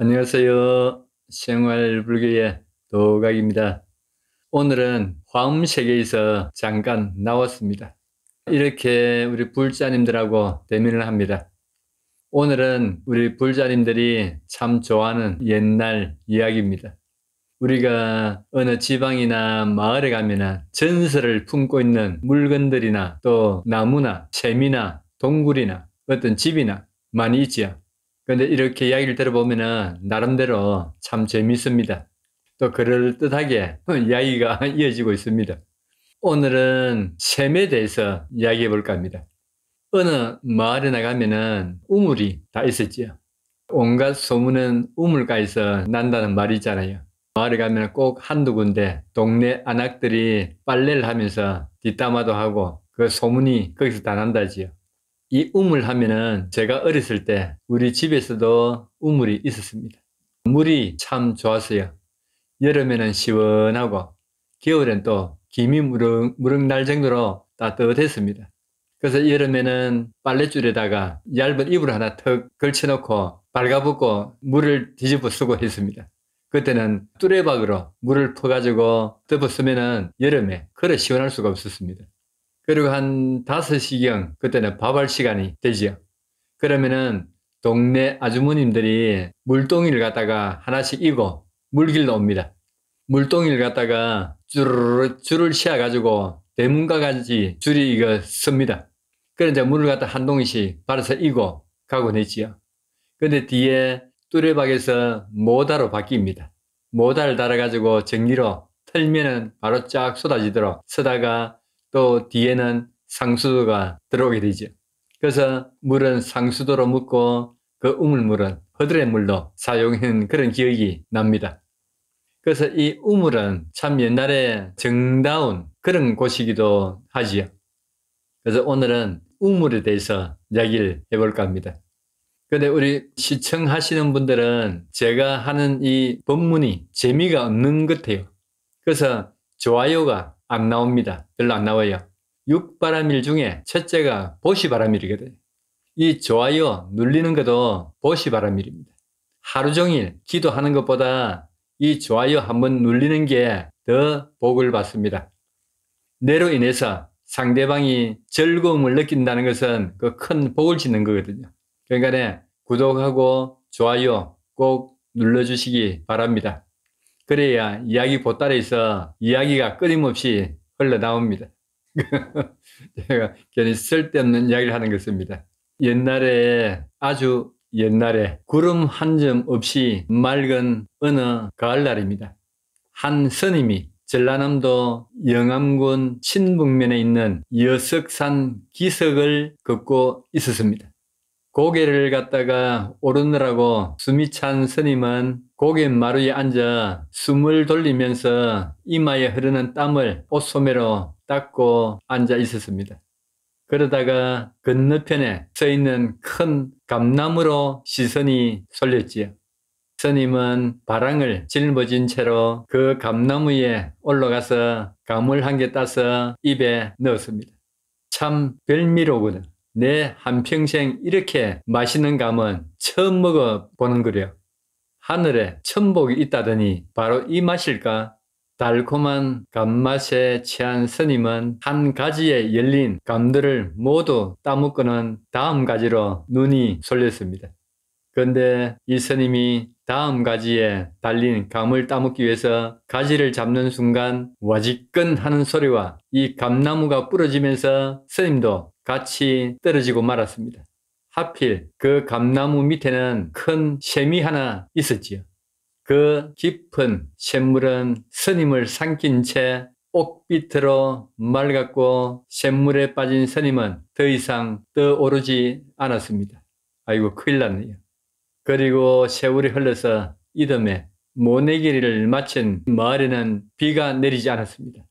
안녕하세요. 생활불교의 도각입니다. 오늘은 화엄 세계에서 잠깐 나왔습니다. 이렇게 우리 불자님들하고 대면을 합니다. 오늘은 우리 불자님들이 참 좋아하는 옛날 이야기입니다. 우리가 어느 지방이나 마을에 가면 전설을 품고 있는 물건들이나 또 나무나 샘이나 동굴이나 어떤 집이나 많이 있지요. 그런데 이렇게 이야기를 들어보면 나름대로 참 재밌습니다. 또 그럴듯하게 이야기가 이어지고 있습니다. 오늘은 샘에 대해서 이야기해 볼까 합니다. 어느 마을에 나가면 우물이 다 있었지요. 온갖 소문은 우물가에서 난다는 말이 있잖아요. 마을에 가면 꼭 한두 군데 동네 안악들이 빨래를 하면서 뒷담화도 하고 그 소문이 거기서 다 난다지요. 이 우물 하면은 제가 어렸을 때 우리 집에서도 우물이 있었습니다. 물이 참 좋았어요. 여름에는 시원하고 겨울엔 또 김이 무릉무릉 날 정도로 따뜻했습니다. 그래서 여름에는 빨랫줄에다가 얇은 이불 하나 턱 걸쳐놓고 발가벗고 물을 뒤집어 쓰고 했습니다. 그때는 뚜레박으로 물을 퍼가지고 덮어 쓰면은 여름에 그래 시원할 수가 없었습니다. 그리고 한 5시경 그때는 밥할 시간이 되지요. 그러면은 동네 아주머님들이 물동이를 갖다가 하나씩 이고 물길로 옵니다. 물동이를 갖다가 줄을 씌워가지고 대문까지 줄이 이거 섭니다. 그래 이제 물을 갖다 한 동이씩 발아서 이고 가곤 했지요. 근데 뒤에 뚜레박에서 모다로 바뀝니다. 모다를 달아가지고 전기로 틀면은 바로 쫙 쏟아지도록 쓰다가 또 뒤에는 상수도가 들어오게 되죠. 그래서 물은 상수도로 묻고 그 우물물은 허들의 물로 사용한 그런 기억이 납니다. 그래서 이 우물은 참 옛날에 정다운 그런 곳이기도 하지요. 그래서 오늘은 우물에 대해서 이야기를 해볼까 합니다. 근데 우리 시청하시는 분들은 제가 하는 이 법문이 재미가 없는 것 같아요. 그래서 좋아요가 안 나옵니다. 별로 안 나와요. 6바람일 중에 첫째가 보시바람일이거든요. 이 좋아요 눌리는 것도 보시바람일입니다. 하루 종일 기도하는 것보다 이 좋아요 한번 눌리는 게 더 복을 받습니다. 내로 인해서 상대방이 즐거움을 느낀다는 것은 그 큰 복을 짓는 거거든요. 그러니까 구독하고 좋아요 꼭 눌러주시기 바랍니다. 그래야 이야기 보따리에서 이야기가 끊임없이 흘러나옵니다. 제가 괜히 쓸데없는 이야기를 하는 것입니다. 옛날에 아주 옛날에 구름 한 점 없이 맑은 어느 가을날입니다. 한 스님이 전라남도 영암군 친북면에 있는 여석산 기석을 걷고 있었습니다. 고개를 갖다가 오르느라고 숨이 찬 스님은 고갯마루에 앉아 숨을 돌리면서 이마에 흐르는 땀을 옷소매로 닦고 앉아 있었습니다. 그러다가 건너편에 서 있는 큰 감나무로 시선이 쏠렸지요. 스님은 바랑을 짊어진 채로 그 감나무에 올라가서 감을 한 개 따서 입에 넣었습니다. 참 별미로구나. 내 한평생 이렇게 맛있는 감은 처음 먹어보는 거래요. 하늘에 천복이 있다더니 바로 이 맛일까? 달콤한 감맛에 취한 스님은 한 가지에 열린 감들을 모두 따먹고는 다음 가지로 눈이 쏠렸습니다. 그런데 이 스님이 다음 가지에 달린 감을 따먹기 위해서 가지를 잡는 순간 와지끈 하는 소리와 이 감나무가 부러지면서 스님도 같이 떨어지고 말았습니다. 하필 그 감나무 밑에는 큰 샘이 하나 있었지요. 그 깊은 샘물은 스님을 삼킨 채 옥빛으로 맑았고 샘물에 빠진 스님은 더 이상 떠오르지 않았습니다. 아이고 큰일 났네요. 그리고 세월이 흘러서 이듬해 모내기를 마친 마을에는 비가 내리지 않았습니다.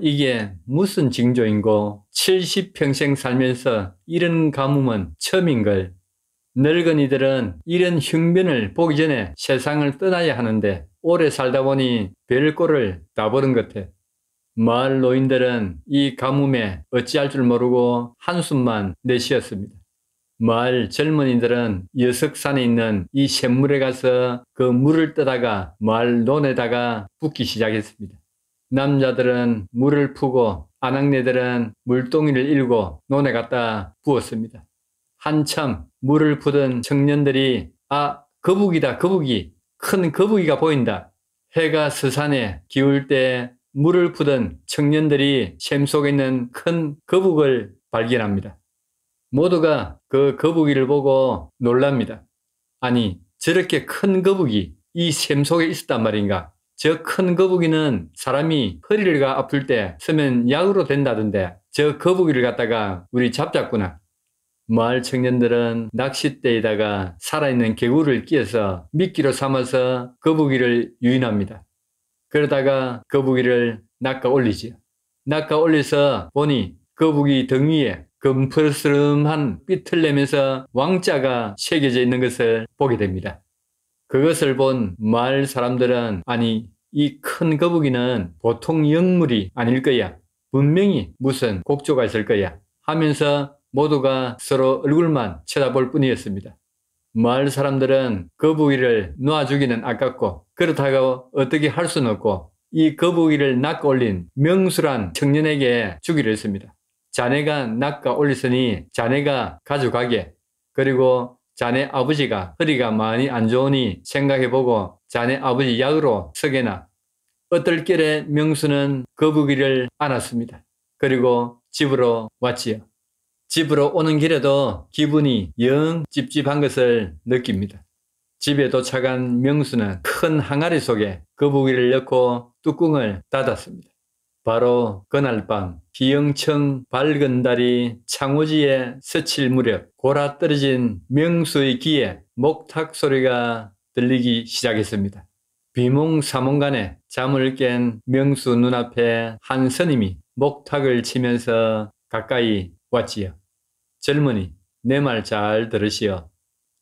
이게 무슨 징조인고 70평생 살면서 이런 가뭄은 처음인걸. 늙은이들은 이런 흉변을 보기 전에 세상을 떠나야 하는데 오래 살다 보니 별꼴을 다 보는 것 같아. 마을 노인들은 이 가뭄에 어찌할 줄 모르고 한숨만 내쉬었습니다. 마을 젊은이들은 여석산에 있는 이 샘물에 가서 그 물을 떠다가 마을 논에다가 붓기 시작했습니다. 남자들은 물을 푸고 아낙네들은 물동이를 일고 논에 갖다 부었습니다. 한참 물을 푸던 청년들이 거북이다, 거북이, 큰 거북이가 보인다. 해가 서산에 기울 때 물을 푸던 청년들이 샘 속에 있는 큰 거북을 발견합니다. 모두가 그 거북이를 보고 놀랍니다. 아니, 저렇게 큰 거북이 이 샘 속에 있었단 말인가? 저 큰 거북이는 사람이 허리가 아플 때 쓰면 약으로 된다던데 저 거북이를 갖다가 우리 잡잡구나. 마을 청년들은 낚싯대에다가 살아있는 개구를 끼워서 미끼로 삼아서 거북이를 유인합니다. 그러다가 거북이를 낚아 올리지요. 낚아 올려서 보니 거북이 등 위에 검푸스름한 삐틀 내면서 왕자가 새겨져 있는 것을 보게 됩니다. 그것을 본 마을 사람들은 아니, 이 큰 거북이는 보통 영물이 아닐 거야. 분명히 무슨 곡조가 있을 거야 하면서 모두가 서로 얼굴만 쳐다볼 뿐이었습니다. 마을 사람들은 거북이를 놓아주기는 아깝고 그렇다고 어떻게 할 수는 없고 이 거북이를 낚아 올린 명수란 청년에게 주기로 했습니다. 자네가 낚아 올렸으니 자네가 가져가게. 그리고 자네 아버지가 허리가 많이 안 좋으니 생각해보고 자네 아버지 약으로 쓰게나. 어떨결에 명수는 거북이를 안았습니다. 그리고 집으로 왔지요. 집으로 오는 길에도 기분이 영 찝찝한 것을 느낍니다. 집에 도착한 명수는 큰 항아리 속에 거북이를 넣고 뚜껑을 닫았습니다. 바로 그날 밤 기영청 밝은 달이 창호지에 스칠 무렵 골아 떨어진 명수의 귀에 목탁 소리가 들리기 시작했습니다. 비몽사몽간에 잠을 깬 명수 눈앞에 한 스님이 목탁을 치면서 가까이 왔지요. 젊은이, 내 말 잘 들으시오.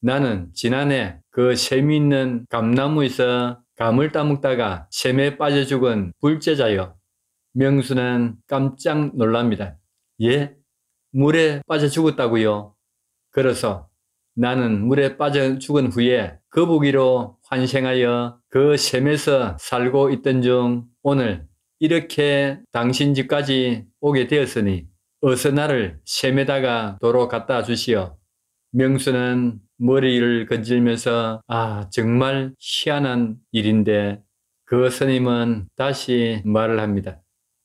나는 지난해 그 샘이 있는 감나무에서 감을 따먹다가 샘에 빠져 죽은 불제자요. 명수는 깜짝 놀랍니다. 예? 물에 빠져 죽었다고요? 그래서 나는 물에 빠져 죽은 후에 거북이로 환생하여 그 샘에서 살고 있던 중 오늘 이렇게 당신 집까지 오게 되었으니 어서 나를 샘에다가 도로 갖다 주시오. 명수는 머리를 건질면서 정말 희한한 일인데 그 스님은 다시 말을 합니다.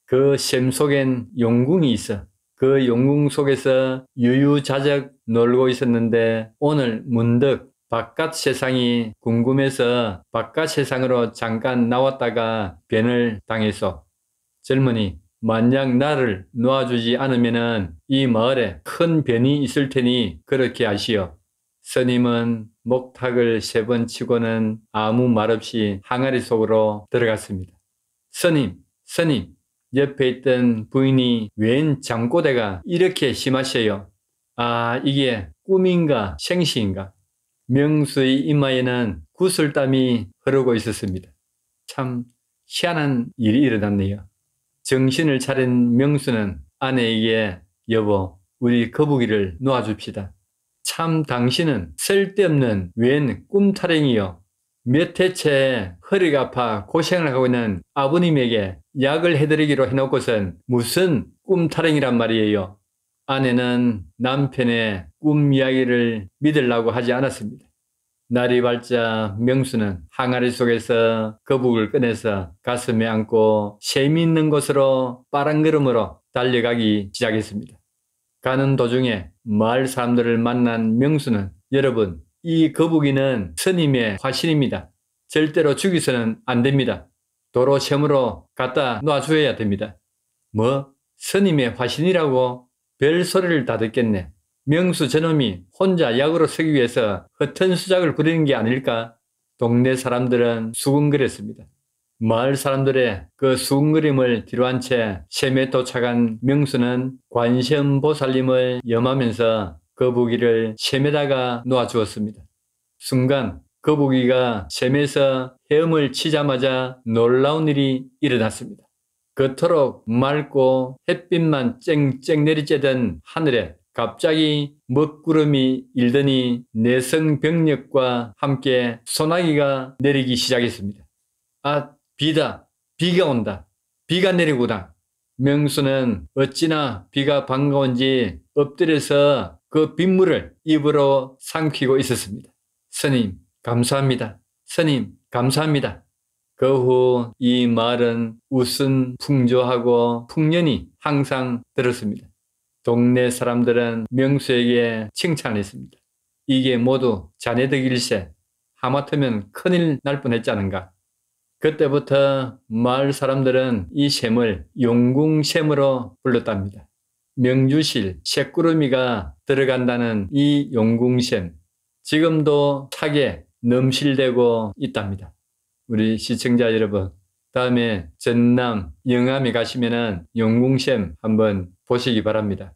그 샘 속엔 용궁이 있어. 그 용궁 속에서 유유자적 놀고 있었는데 오늘 문득 바깥 세상이 궁금해서 바깥 세상으로 잠깐 나왔다가 변을 당했소. 젊은이, 만약 나를 놓아주지 않으면 이 마을에 큰 변이 있을 테니 그렇게 하시오. 스님은 목탁을 3번 치고는 아무 말 없이 항아리 속으로 들어갔습니다. 스님, 옆에 있던 부인이 웬 잠꼬대가 이렇게 심하셔요. 이게 꿈인가 생시인가. 명수의 이마에는 구슬땀이 흐르고 있었습니다. 참 희한한 일이 일어났네요. 정신을 차린 명수는 아내에게 여보, 우리 거북이를 놓아줍시다. 참 당신은 쓸데없는 웬 꿈타령이요. 몇 해째 허리가 아파 고생을 하고 있는 아버님에게 약을 해드리기로 해놓고선 무슨 꿈타령이란 말이에요. 아내는 남편의 꿈 이야기를 믿으려고 하지 않았습니다. 날이 밝자 명수는 항아리 속에서 거북을 꺼내서 가슴에 안고 샘이 있는 곳으로 빠른 걸음으로 달려가기 시작했습니다. 가는 도중에 마을 사람들을 만난 명수는 여러분, 이 거북이는 스님의 화신입니다. 절대로 죽이서는 안 됩니다. 도로 샘으로 갖다 놔줘야 됩니다. 뭐? 스님의 화신이라고? 별소리를 다 듣겠네. 명수 저놈이 혼자 약으로 쓰기 위해서 허튼 수작을 부리는 게 아닐까? 동네 사람들은 수군거렸습니다. 마을 사람들의 그 수군거림을 뒤로한 채 샘에 도착한 명수는 관세음보살님을 염하면서 거북이를 샘에다가 놓아주었습니다. 순간 거북이가 샘에서 헤엄을 치자마자 놀라운 일이 일어났습니다. 그토록 맑고 햇빛만 쨍쨍 내리쬐던 하늘에 갑자기 먹구름이 일더니 내성병력과 함께 소나기가 내리기 시작했습니다. 아, 비다. 비가 온다. 비가 내리구나. 명수는 어찌나 비가 반가운지 엎드려서 그 빗물을 입으로 삼키고 있었습니다. 스님, 감사합니다. 스님, 감사합니다. 그 후 이 말은 웃음 풍조하고 풍년이 항상 들었습니다. 동네 사람들은 명수에게 칭찬했습니다. 이게 모두 자네 덕일세. 하마터면 큰일 날 뻔했지 않은가. 그때부터 마을 사람들은 이 샘을 용궁샘으로 불렀답니다. 명주실 쇳구름이가 들어간다는 이 용궁샘, 지금도 차게 넘실대고 있답니다. 우리 시청자 여러분, 다음에 전남 영암에 가시면은 용궁샘 한번 보시기 바랍니다.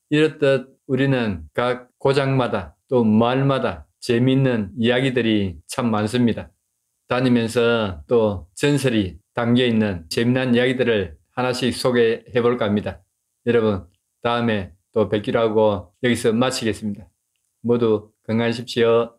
이렇듯 우리는 각 고장마다 또 마을마다 재미있는 이야기들이 참 많습니다. 다니면서 또 전설이 담겨있는 재미난 이야기들을 하나씩 소개해 볼까 합니다. 여러분, 다음에 또 뵙기로 하고 여기서 마치겠습니다. 모두 건강하십시오.